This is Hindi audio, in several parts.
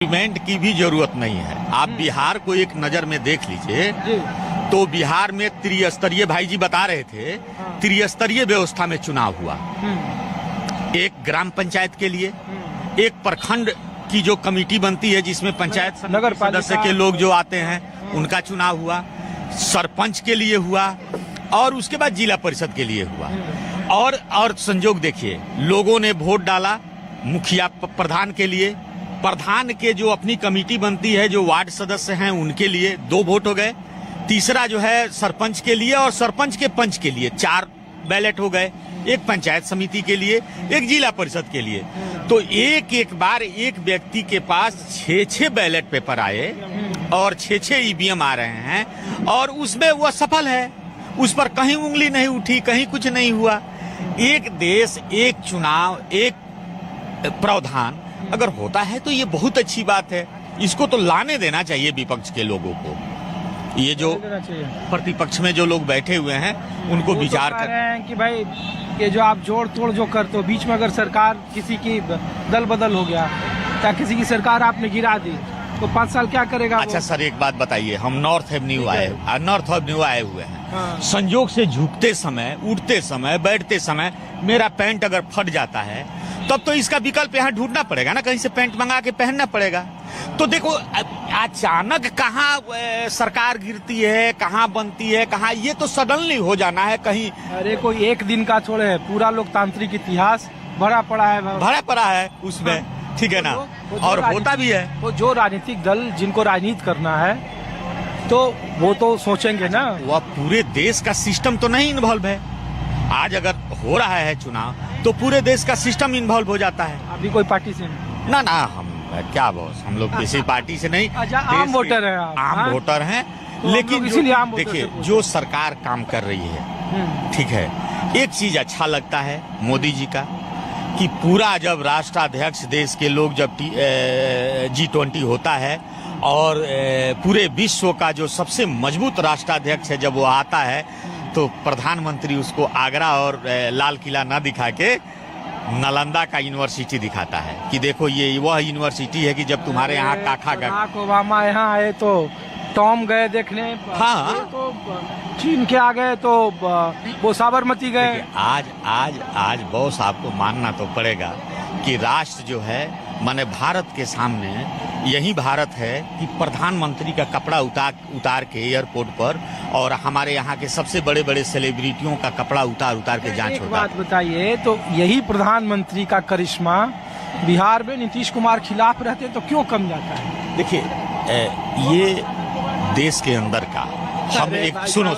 इवेंट की भी जरूरत नहीं है। आप बिहार को एक नजर में देख लीजिए तो बिहार में त्रिस्तरीय, भाई जी बता रहे थे, त्रिस्तरीय व्यवस्था में चुनाव हुआ। एक ग्राम पंचायत के लिए, एक प्रखंड की जो कमेटी बनती है जिसमें पंचायत नगर सदस्य के लोग जो आते हैं उनका चुनाव हुआ, सरपंच के लिए हुआ और उसके बाद जिला परिषद के लिए हुआ। और संजोग देखिए, लोगों ने वोट डाला मुखिया प्रधान के लिए, प्रधान के जो अपनी कमेटी बनती है जो वार्ड सदस्य हैं उनके लिए 2 वोट हो गए, तीसरा जो है सरपंच के लिए और सरपंच के पंच के लिए 4 बैलेट हो गए, एक पंचायत समिति के लिए, एक जिला परिषद के लिए। तो एक बार एक व्यक्ति के पास 6 बैलेट पेपर आए और 6 ईवीएम आ रहे हैं और उसमें वह सफल है, उस पर कहीं उंगली नहीं उठी, कहीं कुछ नहीं हुआ। एक देश, एक चुनाव, एक प्रावधान अगर होता है तो ये बहुत अच्छी बात है। इसको तो लाने देना चाहिए विपक्ष के लोगों को। ये जो प्रतिपक्ष में जो लोग बैठे हुए हैं उनको विचार कर रहे हैं कि भाई ये जो आप जोड़ तोड़ जो करते हो, बीच में अगर सरकार किसी की दल बदल हो गया या किसी की सरकार आपने गिरा दी तो 5 साल क्या करेगा? अच्छा सर, एक बात बताइए, हम नॉर्थ एवेन्यू आए हुए हैं। हाँ। संयोग से झुकते समय, उठते समय, बैठते समय मेरा पैंट अगर फट जाता है तब तो इसका विकल्प यहाँ ढूंढना पड़ेगा ना, कहीं से पैंट मंगा के पहनना पड़ेगा। तो देखो अचानक कहाँ सरकार गिरती है, कहाँ बनती है, कहाँ, ये तो सडनली हो जाना है कहीं। अरे कोई एक दिन का छोड़े है, पूरा लोकतांत्रिक इतिहास भरा पड़ा है उसमें, ठीक है ना, और होता भी है। तो जो राजनीतिक दल जिनको राजनीति करना है तो वो तो सोचेंगे ना, वह पूरे देश का सिस्टम तो नहीं इन्वॉल्व है। आज अगर हो रहा है चुनाव तो पूरे देश का सिस्टम इन्वॉल्व हो जाता है। अभी कोई पार्टी से ना, हम क्या बॉस, हम लोग किसी पार्टी से नहीं, आम वोटर है, आम वोटर हैं। तो लेकिन इसीलिए देखिए जो सरकार काम कर रही है, ठीक है, एक चीज अच्छा लगता है मोदी जी का कि पूरा जब राष्ट्राध्यक्ष देश के लोग जब G20 होता है और पूरे विश्व का जो सबसे मजबूत राष्ट्राध्यक्ष है जब वो आता है तो प्रधानमंत्री उसको आगरा और लाल किला न दिखा के नालंदा का यूनिवर्सिटी दिखाता है कि देखो ये वह यूनिवर्सिटी है कि जब तुम्हारे यहाँ काखा बराक ओबामा यहाँ आए तो टॉम गए देखने, हाँ, तो चीन के आ गए तो वो साबरमती गए। आज बॉस आपको मानना तो पड़ेगा कि राष्ट्र जो है, माने भारत के सामने यही भारत है कि प्रधानमंत्री का कपड़ा उतार के एयरपोर्ट पर और हमारे यहाँ के सबसे बड़े बड़े सेलिब्रिटियों का कपड़ा उतार के जांच होता है। एक बात बताइए, तो यही प्रधानमंत्री का करिश्मा बिहार में नीतीश कुमार खिलाफ रहते तो क्यों कम जाता है? देखिए ये देश के अंदर का, हम एक सुनो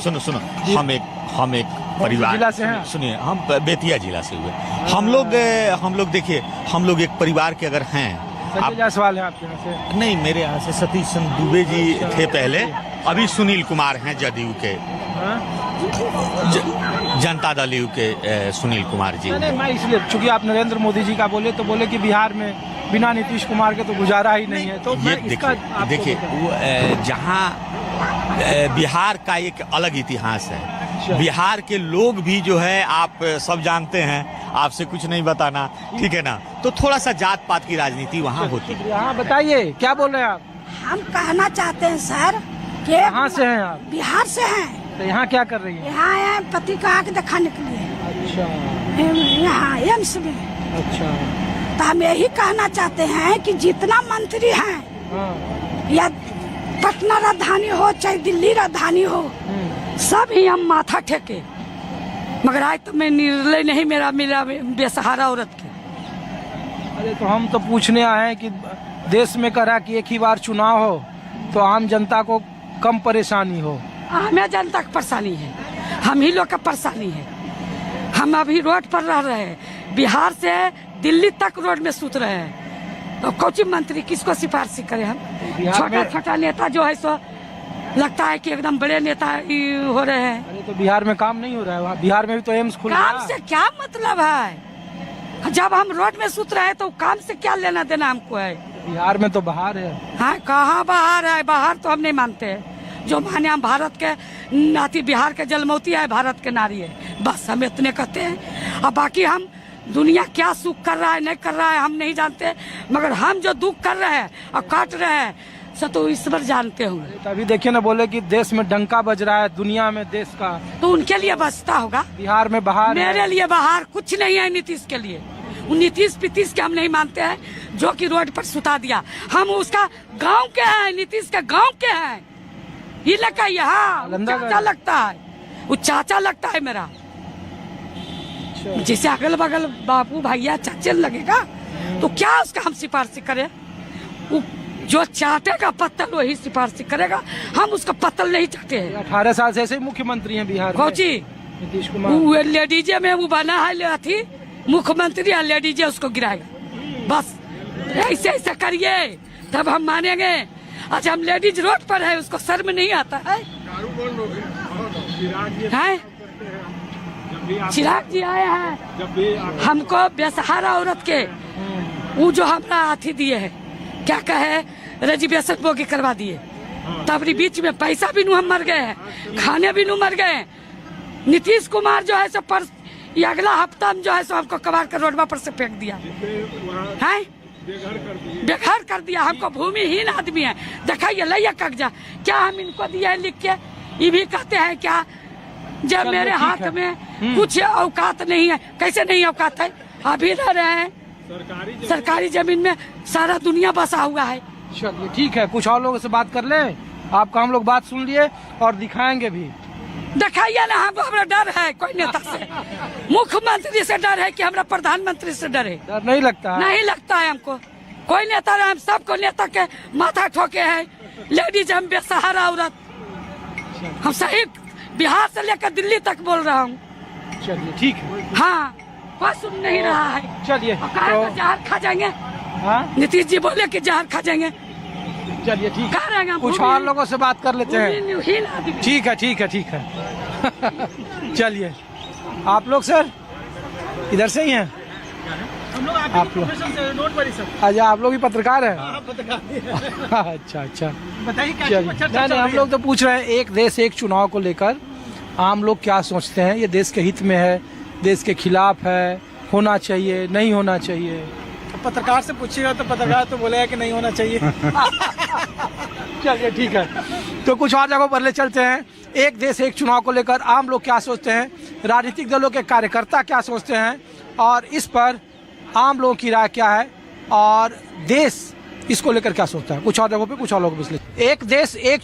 हम एक परिवार जिला से हैं? सुनिए, हम बेतिया जिला से हुए। हम लोग देखिए, हम लोग एक परिवार के अगर हैं। संजय जायसवाल है आपके यहाँ से? नहीं, मेरे यहाँ से सतीश चंद्र दुबे जी थे पहले, अभी सुनील कुमार हैं जदयू के, जनता दल यू के सुनील कुमार जी। नहीं, मैं इसलिए चूंकि आप नरेंद्र मोदी जी का बोले तो बोले कि बिहार में बिना नीतीश कुमार के तो गुजारा ही नहीं है। तो ये देखिए जहाँ बिहार का एक अलग इतिहास है। बिहार के लोग भी जो है आप सब जानते हैं, आपसे कुछ नहीं बताना, ठीक है ना, तो थोड़ा सा जात पात की राजनीति वहाँ होती है। हाँ बताइए, क्या बोल रहे हैं आप? हम कहना चाहते हैं सर कि कहाँ से हैं आप? बिहार से हैं। तो यहाँ क्या कर रही है? यहाँ आए पति का आँख दिखाने के लिए। अच्छा, यहाँ एम्स में। अच्छा, तो हम यही कहना चाहते हैं कि जितना मंत्री हैं, या पटना राजधानी हो चाहे दिल्ली राजधानी हो, सब ही हम माथा टेके, मगर आज तो मैं निर्णय नहीं मेरा बेसहारा औरत के। अरे तो हम तो पूछने आए हैं कि देश में कह रहा कि एक ही बार चुनाव हो तो आम जनता को कम परेशानी हो। हमें जनता की परेशानी है, हम ही लोग का परेशानी है। हम अभी रोड पर रह रहे हैं, बिहार से दिल्ली तक रोड में सूत रहे हैं, तो कौन मंत्री किसको सिफारिश करें? हम छोटा नेता जो है सो लगता है कि एकदम बड़े नेता हो रहे हैं। अरे तो बिहार में काम नहीं हो रहा है? वहाँ बिहार में भी तो एम्स खुल काम से क्या मतलब है? जब हम रोड में सूत रहे हैं तो काम से क्या लेना देना हमको है? बिहार में तो बाहर है। हाँ, कहाँ बाहर है? बाहर तो हम नहीं मानते हैं। जो माने हम भारत के नाती, बिहार के जलमौती है, भारत के नारी है, बस हम इतने कहते हैं। और बाकी हम दुनिया क्या सुख कर रहा है नहीं कर रहा है हम नहीं जानते, मगर हम जो दुख कर रहे हैं और काट रहे हैं सो तो ईश्वर जानते होंगे। अभी देखिए ना, बोले कि देश में डंका बज रहा है दुनिया में देश का, तो उनके लिए बचता होगा। बिहार में बहार मेरे लिए बाहर कुछ नहीं है नीतीश के लिए। नीतीश पितीश के हम नहीं मानते हैं, जो कि रोड पर सुता दिया। हम उसका गांव के हैं, नीतीश के गांव के हैं। ये लगा यहाँ चाचा लगता है, वो चाचा लगता है मेरा। जैसे अगल बगल बापू भैया चाचे लगेगा तो क्या उसका हम सिफारिश करें? वो जो चाटेगा पत्तल वही सिफारिश करेगा, हम उसका पत्तल नहीं चाहते हैं। 18 साल से ऐसे ही मुख्यमंत्री हैं बिहार में कौची नीतीश कुमार। वो लेडीजे में वो बना है थी मुख्यमंत्री, लेडीजे उसको गिराएगा। बस ऐसे ऐसा करिए तब हम मानेंगे। अच्छा हम लेडीज रोड पर है, उसको शर्म नहीं आता है? चिराग जी आए हैं हमको बेसहारा औरत के वो जो हमारा हाथी दिए है, क्या कहे रिजर्वेशन बोगी करवा दिए, तब बीच में पैसा भी नू हम मर गए हैं, खाने भी नू मर गए हैं। नीतीश कुमार जो है सो पर ये अगला हफ्ता में जो है सो हमको कबाड़ कर रोडवा पर से फेंक दिया है, बेघर कर दिया। हमको भूमिहीन आदमी है। दिखाइए लैया कागजा क्या हम इनको दिया है लिख के? ये भी कहते हैं क्या जब मेरे हाथ में कुछ औकात नहीं है? कैसे नहीं औकात है? अभी रह रहे हैं सरकारी जमीन में, सारा दुनिया बसा हुआ है। चलिए ठीक है, कुछ और लोगों से बात कर ले। आपका हम लोग बात सुन लिए और दिखाएंगे भी। दिखाइए ना, हमको हमारा डर है कोई नेता से, मुख्यमंत्री से डर है कि हमारा प्रधानमंत्री से डर है? डर नहीं लगता है? नहीं लगता है हमको कोई नेता। हम सबको नेता के माथा ठोके है। लेडीज हम बेसहारा औरत, हम सही बिहार से लेकर दिल्ली तक बोल रहा हूँ। चलिए ठीक है। हाँ कोई सुन नहीं रहा है। चलिए तो जहर खा जाएंगे। हाँ नीतीश जी बोले कि जहर खा जाएंगे। चलिए ठीक है, कुछ और लोगों से बात कर लेते हैं। ठीक है ठीक है ठीक है। चलिए आप लोग सर इधर से ही हैं? आप लोग अच्छा आप लोग भी पत्रकार हैं? अच्छा अच्छा बताइए। नहीं हम लोग तो पूछ रहे हैं एक देश एक चुनाव को लेकर आम लोग क्या सोचते हैं? ये देश के हित में है, देश के खिलाफ है, होना चाहिए नहीं होना चाहिए? पत्रकार से पूछिएगा तो पत्रकार तो बोलेगा कि नहीं होना चाहिए। चलिए ठीक है, तो कुछ और जगहों पर ले चलते हैं। एक देश एक चुनाव को लेकर आम लोग क्या सोचते हैं, राजनीतिक दलों के कार्यकर्ता क्या सोचते हैं, और इस पर आम लोगों की राय क्या है, और देश इसको लेकर क्या सोचता है। कुछ और जगहों पे कुछ और लोग एक देश एक